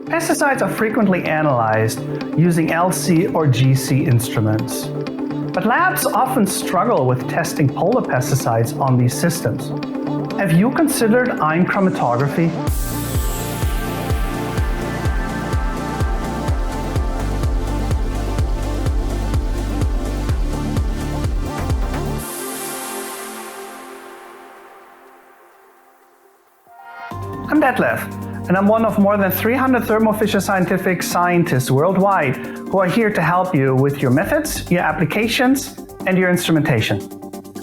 Pesticides are frequently analyzed using LC or GC instruments. But labs often struggle with testing polar pesticides on these systems. Have you considered ion chromatography? I'm Detlef, and I'm one of more than 300 Thermo Fisher Scientific scientists worldwide who are here to help you with your methods, your applications, and your instrumentation.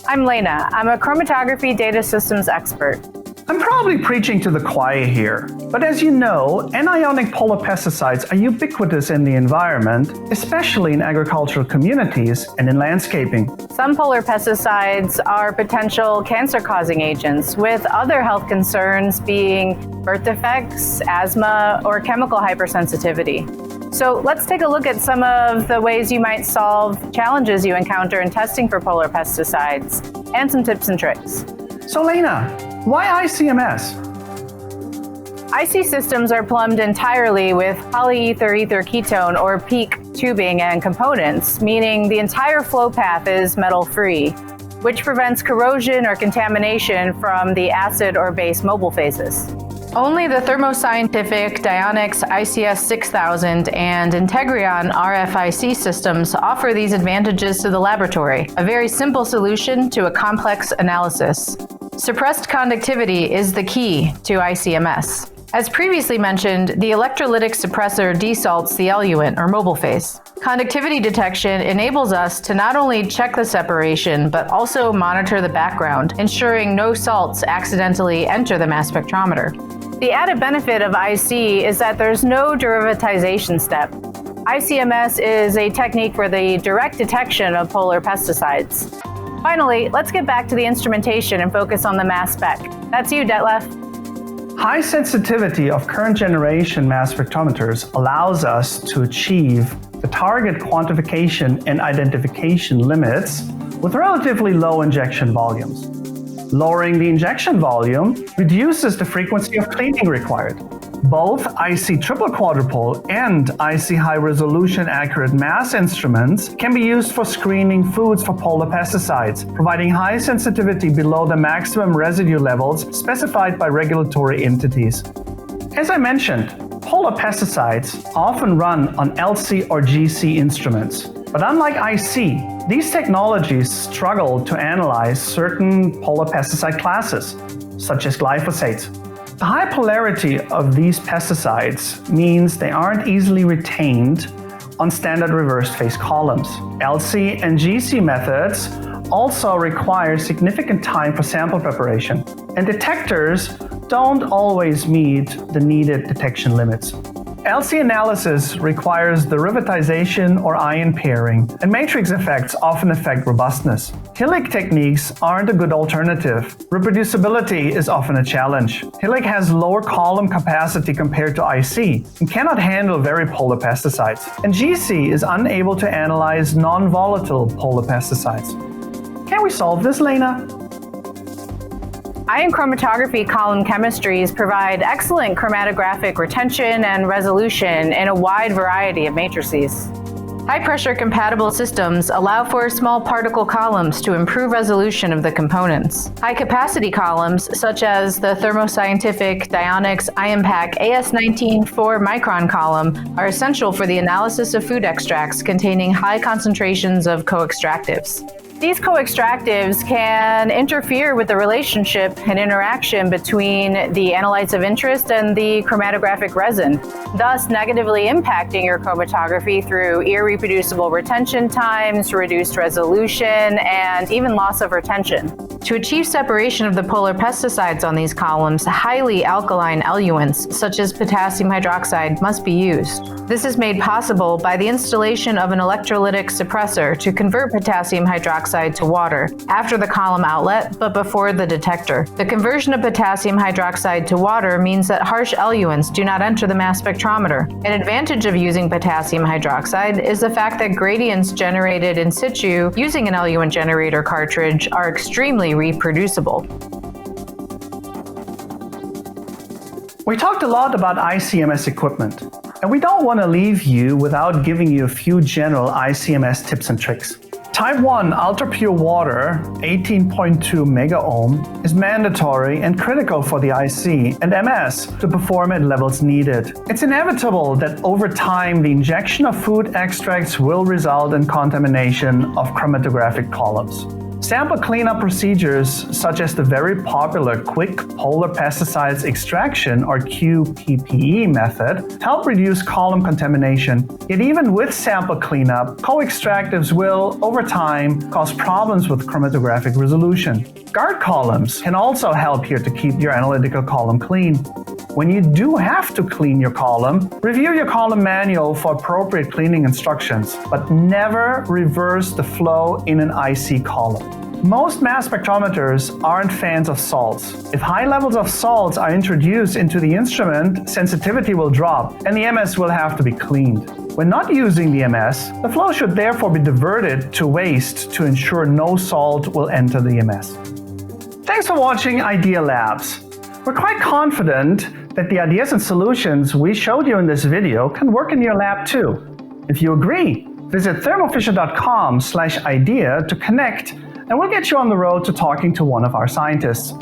I'm Lena. I'm a chromatography data systems expert. I'm probably preaching to the choir here, but as you know, anionic polar pesticides are ubiquitous in the environment, especially in agricultural communities and in landscaping. Some polar pesticides are potential cancer-causing agents, with other health concerns being birth defects, asthma, or chemical hypersensitivity. So let's take a look at some of the ways you might solve challenges you encounter in testing for polar pesticides, and some tips and tricks. So Lena, why ICMS? IC systems are plumbed entirely with polyether ether ketone or PEEK tubing and components, meaning the entire flow path is metal-free, which prevents corrosion or contamination from the acid or base mobile phases. Only the Thermo Scientific Dionex ICS 6000 and Integrion RFIC systems offer these advantages to the laboratory, a very simple solution to a complex analysis. Suppressed conductivity is the key to ICMS. As previously mentioned, the electrolytic suppressor desalts the eluent or mobile phase. Conductivity detection enables us to not only check the separation, but also monitor the background, ensuring no salts accidentally enter the mass spectrometer. The added benefit of IC is that there's no derivatization step. ICMS is a technique for the direct detection of polar pesticides. Finally, let's get back to the instrumentation and focus on the mass spec. That's you, Detlef. High sensitivity of current generation mass spectrometers allows us to achieve the target quantification and identification limits with relatively low injection volumes. Lowering the injection volume reduces the frequency of cleaning required. Both IC triple quadrupole and IC high resolution accurate mass instruments can be used for screening foods for polar pesticides, providing high sensitivity below the maximum residue levels specified by regulatory entities. As I mentioned, polar pesticides often run on LC or GC instruments. But unlike IC, these technologies struggle to analyze certain polar pesticide classes, such as glyphosates. The high polarity of these pesticides means they aren't easily retained on standard reversed phase columns. LC and GC methods also require significant time for sample preparation, and detectors don't always meet the needed detection limits. LC analysis requires derivatization or ion pairing, and matrix effects often affect robustness. Hillick techniques aren't a good alternative. Reproducibility is often a challenge. Hillick has lower column capacity compared to IC and cannot handle very polar pesticides. And GC is unable to analyze non-volatile polar pesticides. Can we solve this, Lena? Ion chromatography column chemistries provide excellent chromatographic retention and resolution in a wide variety of matrices. High-pressure compatible systems allow for small particle columns to improve resolution of the components. High-capacity columns, such as the Thermo Scientific Dionex IonPack AS19 4-micron column, are essential for the analysis of food extracts containing high concentrations of co-extractives. These co-extractives can interfere with the relationship and interaction between the analytes of interest and the chromatographic resin, thus negatively impacting your chromatography through irreproducible retention times, reduced resolution, and even loss of retention. To achieve separation of the polar pesticides on these columns, highly alkaline eluents, such as potassium hydroxide, must be used. This is made possible by the installation of an electrolytic suppressor to convert potassium hydroxide to water after the column outlet, but before the detector. The conversion of potassium hydroxide to water means that harsh eluents do not enter the mass spectrometer. An advantage of using potassium hydroxide is the fact that gradients generated in situ using an eluent generator cartridge are extremely reproducible. We talked a lot about ICMS equipment, and we don't want to leave you without giving you a few general ICMS tips and tricks. Type 1 ultra-pure water, 18.2 megaohm, is mandatory and critical for the IC and MS to perform at levels needed. It's inevitable that over time the injection of food extracts will result in contamination of chromatographic columns. Sample cleanup procedures, such as the very popular quick polar pesticides extraction or QuPPe method, help reduce column contamination. Yet even with sample cleanup, co-extractives will, over time, cause problems with chromatographic resolution. Guard columns can also help here to keep your analytical column clean. When you do have to clean your column, review your column manual for appropriate cleaning instructions, but never reverse the flow in an IC column. Most mass spectrometers aren't fans of salts. If high levels of salts are introduced into the instrument, sensitivity will drop and the MS will have to be cleaned. When not using the MS, the flow should therefore be diverted to waste to ensure no salt will enter the MS. Thanks for watching IdeaLabs. We're quite confident that the ideas and solutions we showed you in this video can work in your lab too. If you agree, visit thermofisher.com/idea to connect, and we'll get you on the road to talking to one of our scientists.